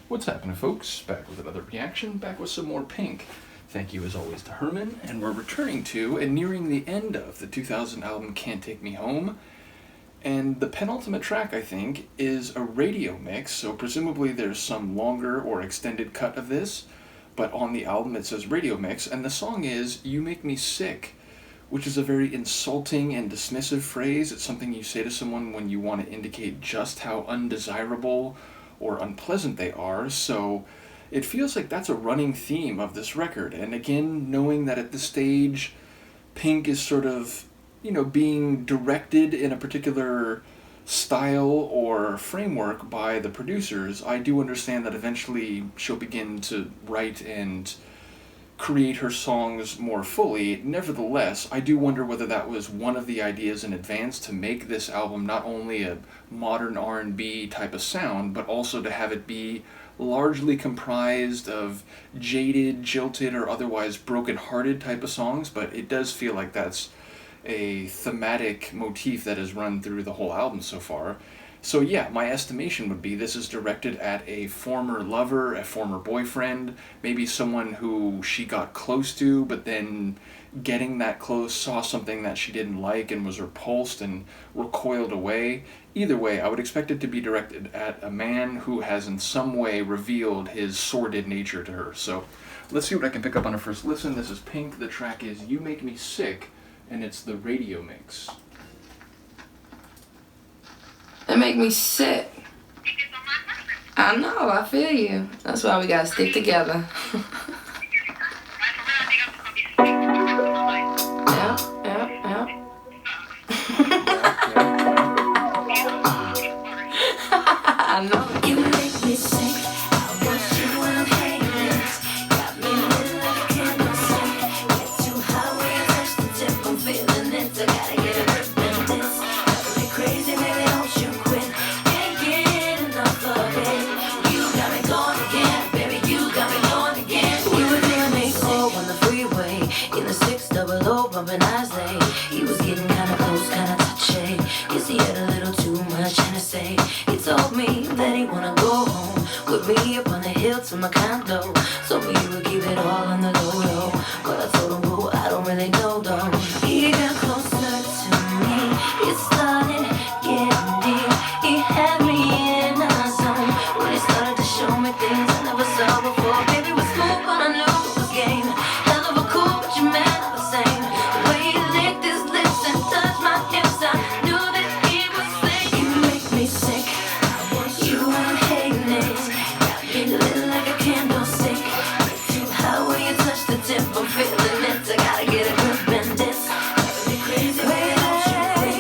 What's happening, folks? Back with another reaction, back with some more Pink. Thank you as always to Herman, and we're returning to and nearing the end of the 2000 album Can't Take Me Home. And the penultimate track, I think, is a radio mix, so presumably there's some longer or extended cut of this, but on the album it says radio mix, and the song is You Make Me Sick, which is a very insulting and dismissive phrase. It's something you say to someone when you want to indicate just how undesirable or unpleasant they are, so it feels like that's a running theme of this record. And again, knowing that at this stage, Pink is sort of, being directed in a particular style or framework by the producers, I do understand that eventually she'll begin to write and create her songs more fully. Nevertheless, I do wonder whether that was one of the ideas in advance to make this album not only a modern R&B type of sound, but also to have it be largely comprised of jaded, jilted, or otherwise broken-hearted type of songs, but it does feel like that's a thematic motif that has run through the whole album so far. So yeah, my estimation would be this is directed at a former lover, a former boyfriend, maybe someone who she got close to, but then getting that close saw something that she didn't like and was repulsed and recoiled away. Either way, I would expect it to be directed at a man who has in some way revealed his sordid nature to her. So let's see what I can pick up on a first listen. This is Pink, the track is You Make Me Sick, and it's the radio mix. They make me sick. I know, I feel you. That's why we gotta stick together. Yeah. I know. You make me sick. I want you when I'm hanging. Got me lit like a candle stick. Get too high when you touch the tip. I'm feeling it. I gotta get a grip in this. Got me crazy, baby, don't you quit. Can't get enough of it. You got me going again, baby. You got me going again. We were doing me cold on the freeway in the 600 bumping Islay. He was getting kinda close, kinda touchy. Guess he had a little too much to say. He told me that he wanna go home with me up on the hill to my condo. Told me he would keep it all on the low, but I told him, boo, I don't really know though. He got closer to me, it started getting deep. He had me in a zone when he started to show me things I never saw before. Baby was smooth, but I knew it was game. Hell of a cool, but you man not the same. The way he licked his lips and touched my hips, I knew that he was sick. You make me sick. You I'm hating it. Got me lit like a candlestick. Get too high when you touch the tip. I'm feeling it. I gotta get a grip in this. Got me crazy, baby, don't you quit.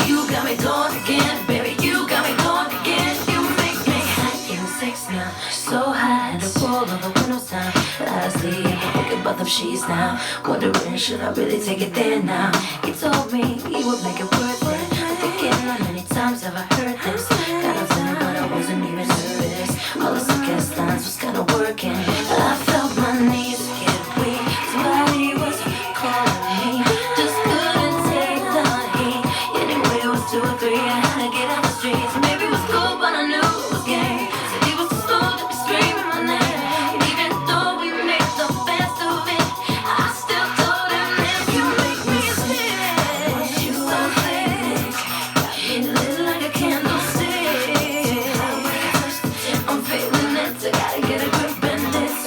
You got me going again, baby. You got me going again. You make me hot in sex now. So high, the fall of the window time. I sleep, thinking about them sheets now. Wondering, should I really take it there now? He told me he would make it worth it. I'm thinking, how many times have I heard this? Got a feeling, but I wasn't even nervous. All the suggest lines was kinda working. I felt my knees get weak. Somebody was calling me. Just couldn't take the heat. Anyway, it was 2 or 3. I had to get out the streets. Maybe it was cool, but I knew it was game. Said he was too slow to be screaming my name. And even though we made the best of it, I still told him this. You make me sick. You so sick. Got me lit like a candlestick. I'm feeling it. I gotta get a grip in this.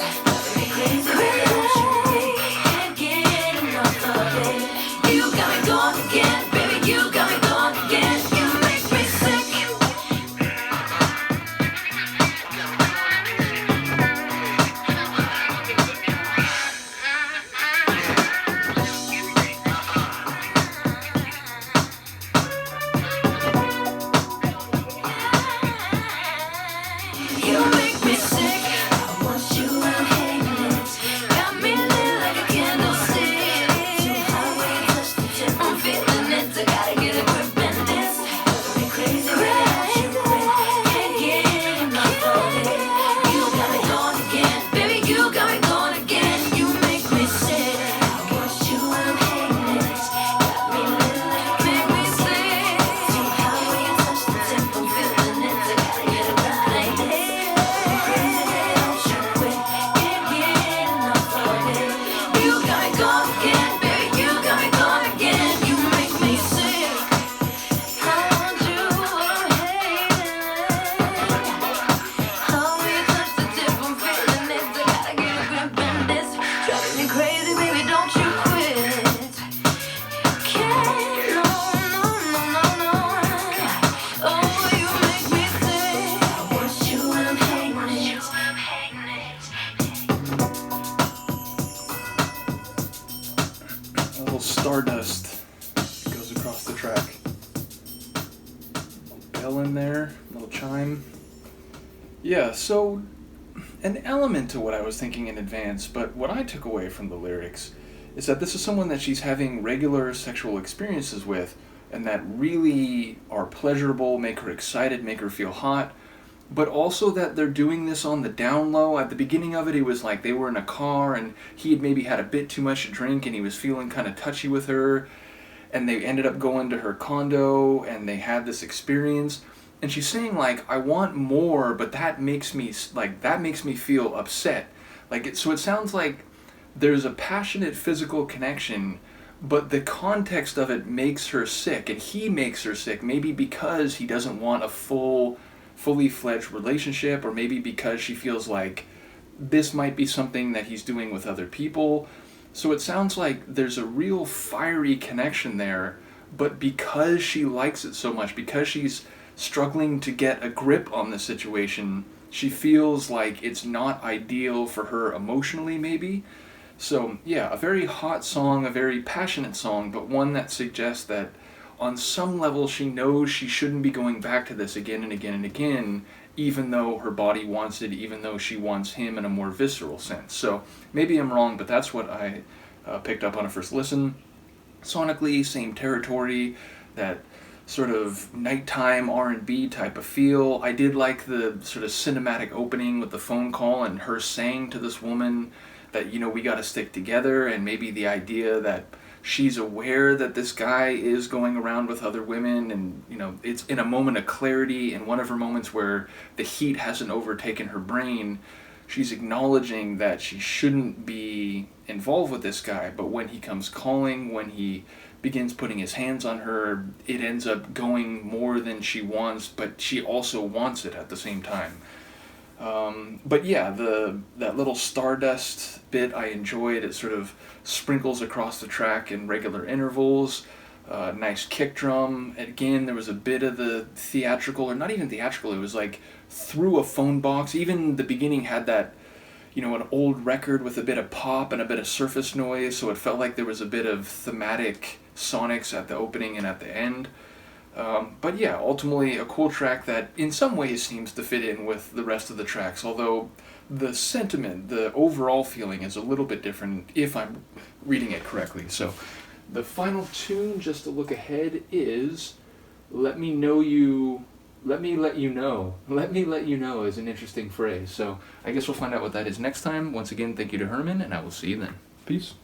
little chime. Yeah, so an element to what I was thinking in advance, but what I took away from the lyrics is that this is someone that she's having regular sexual experiences with, and that really are pleasurable, make her excited, make her feel hot, but also that they're doing this on the down low. At the beginning of it, it was like they were in a car, and he had maybe had a bit too much to drink, and he was feeling kind of touchy with her, and they ended up going to her condo, and they had this experience. And she's saying, like, I want more, but that makes me feel upset. So it sounds like there's a passionate physical connection, but the context of it makes her sick, and he makes her sick, maybe because he doesn't want a fully fledged relationship, or maybe because she feels like this might be something that he's doing with other people. So it sounds like there's a real fiery connection there, but because she likes it so much, because she's struggling to get a grip on the situation, she feels like it's not ideal for her emotionally, maybe. So yeah, a very hot song, a very passionate song, but one that suggests that on some level she knows she shouldn't be going back to this again and again and again, even though her body wants it, even though she wants him in a more visceral sense. So maybe I'm wrong, but that's what I picked up on a first listen. Sonically, same territory, that sort of nighttime R&B type of feel. I did like the sort of cinematic opening with the phone call and her saying to this woman that, we got to stick together, and maybe the idea that she's aware that this guy is going around with other women, and it's in a moment of clarity, in one of her moments where the heat hasn't overtaken her brain. She's acknowledging that she shouldn't be involved with this guy, but when he comes calling, when he begins putting his hands on her, it ends up going more than she wants, but she also wants it at the same time. But yeah, that little Stardust bit I enjoyed. It sort of sprinkles across the track in regular intervals. Nice kick drum. Again, there was a bit of the theatrical, or not even theatrical, it was like through a phone box. Even the beginning had that, an old record with a bit of pop and a bit of surface noise, so it felt like there was a bit of thematic sonics at the opening and at the end. But yeah, ultimately a cool track that in some ways seems to fit in with the rest of the tracks, although the sentiment, the overall feeling is a little bit different if I'm reading it correctly. So the final tune, just to look ahead, is Let Me Let You Know. Let me let you know is an interesting phrase. So I guess we'll find out what that is next time. Once again, thank you to Herman, and I will see you then. Peace.